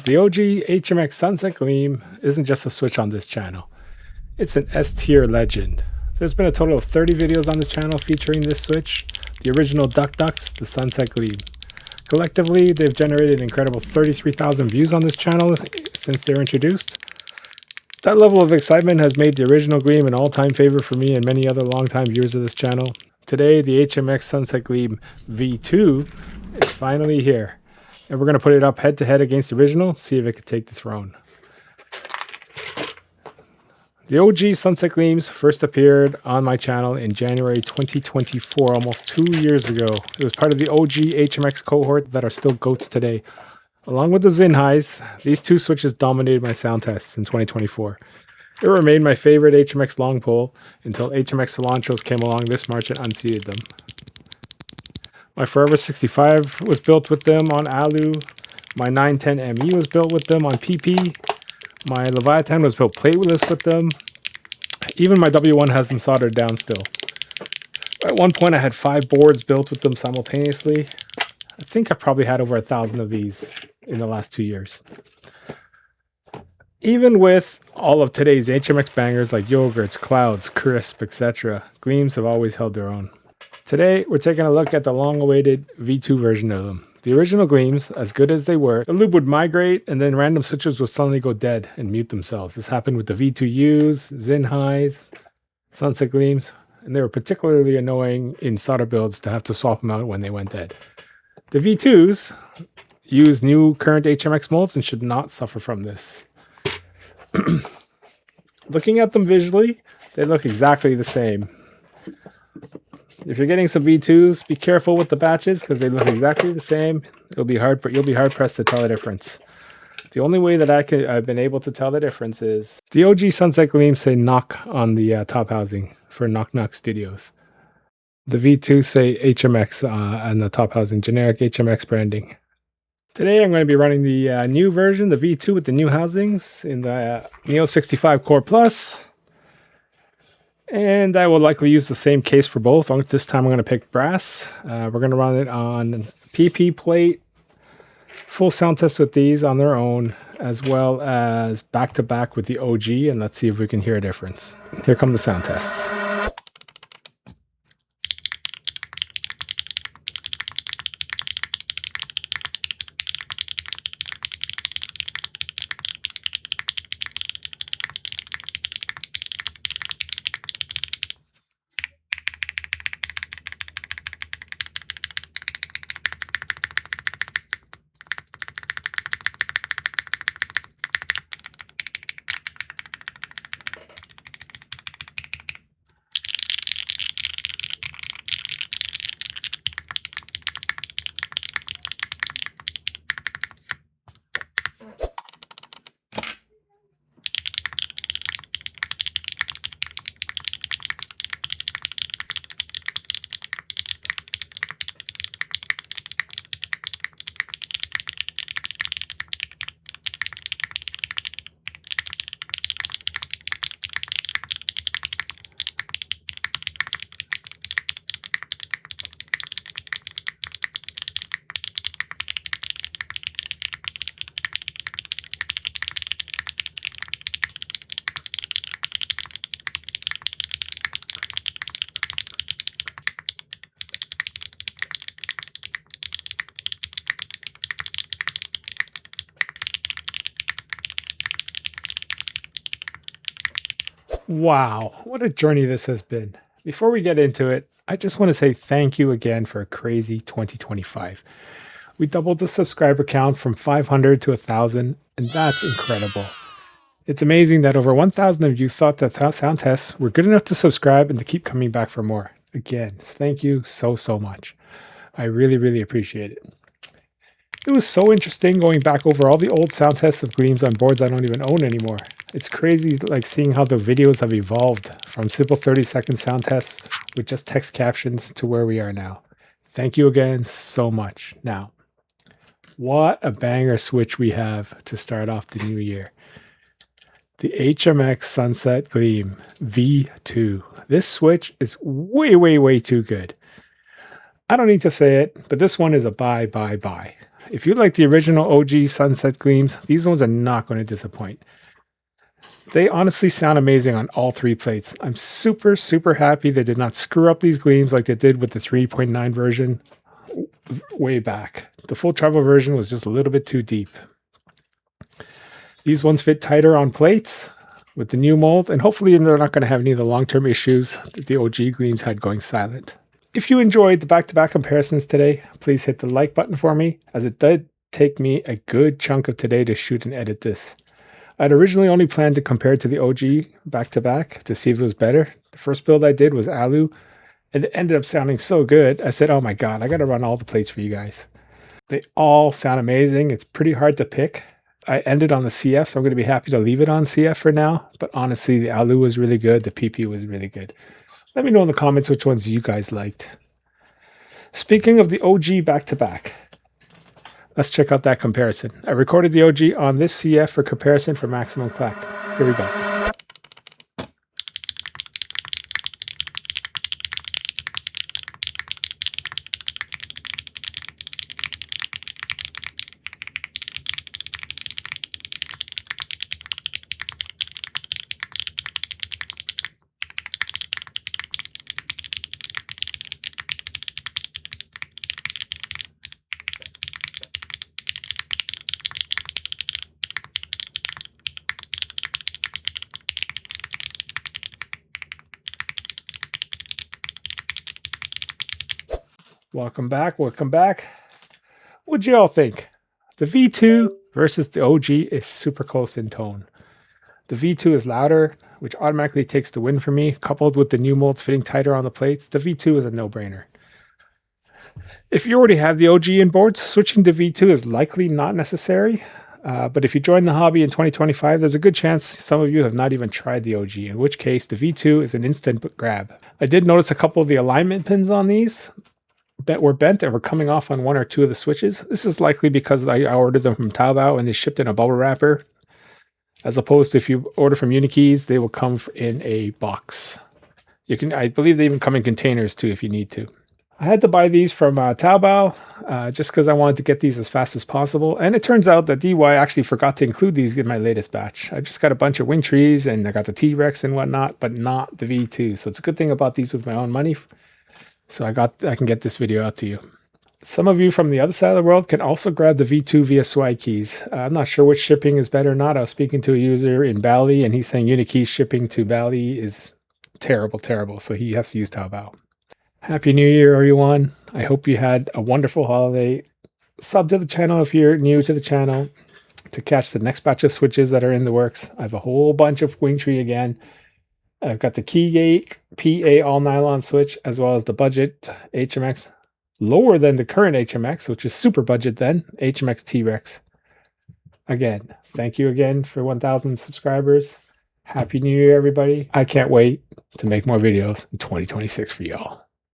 The OG HMX Sunset Gleam isn't just a switch on this channel. It's an S-tier legend. There's been a total of 30 videos on this channel featuring this switch, the original Ducks, the Sunset Gleam. Collectively, they've generated an incredible 33,000 views on this channel since they were introduced. That level of excitement has made the original Gleam an all-time favorite for me and many other longtime viewers of this channel. Today, the HMX Sunset Gleam V2 is finally here. And we're going to put it up head-to-head against the original, see if it could take the throne. The OG Sunset Gleams first appeared on my channel in January 2024, almost 2 years ago. It was part of the OG HMX cohort that are still GOATs today. Along with the Zin highs, these two switches dominated my sound tests in 2024. It remained my favorite HMX long pole until HMX Cilantros came along this March and unseated them. My Forever 65 was built with them on Alu. My 910 ME was built with them on PP. My Leviathan was built plateless with them. Even my W1 has them soldered down still. At one point I had 5 boards built with them simultaneously. I think I probably had over 1,000 of these in the last 2 years. Even with all of today's HMX bangers like Yogurts, Clouds, Crisp, etc., Gleams have always held their own. Today, we're taking a look at the long-awaited V2 version of them. The original Gleams, as good as they were, the lube would migrate and then random switches would suddenly go dead and mute themselves. This happened with the V2Us, Zin highs, Sunset Gleams, and they were particularly annoying in solder builds to have to swap them out when they went dead. The V2s use new current HMX molds and should not suffer from this. Looking at them visually, they look exactly the same. If you're getting some V2s, be careful with the batches because they look exactly the same. You'll be hard pressed to tell the difference. The only way that I've been able to tell the difference is the OG Sunset Gleam say knock on the top housing for Knock Knock Studios. The V2 say HMX on the top housing, generic HMX branding. Today I'm going to be running the new version, the V2 with the new housings in the Neo65 Core Plus. And I will likely use the same case for both. This time I'm going to pick brass. We're going to run it on PP plate. Full sound test with these on their own, as well as back-to-back with the OG. And let's see if we can hear a difference. Here come the sound tests. Wow, what a journey this has been. Before we get into it, I just want to say thank you again for a crazy 2025. We doubled the subscriber count from 500 to 1,000, and that's incredible. It's amazing that over 1,000 of you thought that sound tests were good enough to subscribe and to keep coming back for more. Again, thank you so much. I really appreciate it. It was so interesting going back over all the old sound tests of Gleams on boards I don't even own anymore. It's crazy like seeing how the videos have evolved from simple 30-second sound tests with just text captions to where we are now. Thank you again so much. Now, what a banger switch we have to start off the new year. The HMX Sunset Gleam V2. This switch is way too good. I don't need to say it, but this one is a buy. If you like the original OG Sunset Gleams, these ones are not going to disappoint. They honestly sound amazing on all three plates. I'm super, super happy they did not screw up these Gleams like they did with the 3.9 version way back. The full travel version was just a little bit too deep. These ones fit tighter on plates with the new mold, and hopefully they're not going to have any of the long-term issues that the OG Gleams had going silent. If you enjoyed the back-to-back comparisons today, please hit the like button for me, as it did take me a good chunk of today to shoot and edit this. I'd originally only planned to compare it to the OG back-to-back to see if it was better. The first build I did was Alu, and it ended up sounding so good, I said, oh my god, I gotta run all the plates for you guys. They all sound amazing. It's pretty hard to pick. I ended on the CF, so I'm going to be happy to leave it on CF for now. But honestly, the Alu was really good. The PP was really good. Let me know in the comments which ones you guys liked. Speaking of the OG back-to-back, let's check out that comparison. I recorded the OG on this CF for comparison for maximum clack. Here we go. Welcome back. Welcome back. What'd you all think? The V2 versus the OG is super close in tone. The V2 is louder, which automatically takes the win for me. Coupled with the new molds fitting tighter on the plates, the V2 is a no-brainer. If you already have the OG in boards, switching to V2 is likely not necessary. But if you join the hobby in 2025, there's a good chance some of you have not even tried the OG, in which case the V2 is an instant grab. I did notice a couple of the alignment pins on these that were bent and were coming off on one or two of the switches. This is likely because I ordered them from Taobao and they shipped in a bubble wrapper, as opposed to if you order from Unikeys, they will come in a box. I believe they even come in containers too if you need to. I had to buy these from Taobao just because I wanted to get these as fast as possible. And it turns out that DY actually forgot to include these in my latest batch. I just got a bunch of wing trees and I got the T-Rex and whatnot, but not the V2. So it's a good thing about these with my own money. So I can get this video out to you. Some of you from the other side of the world can also grab the V2 via swag keys. I'm not sure which shipping is better or not. I was speaking to a user in Bali and he's saying Unikeys shipping to Bali is terrible, terrible. So he has to use Taobao. Happy New Year, everyone. I hope you had a wonderful holiday. Sub to the channel if you're new to the channel to catch the next batch of switches that are in the works. I have a whole bunch of wing tree again. I've got the Keygate PA all nylon switch, as well as the budget HMX, lower than the current HMX, which is super budget then, HMX T-Rex. Again, thank you again for 1,000 subscribers. Happy New Year, everybody. I can't wait to make more videos in 2026 for y'all.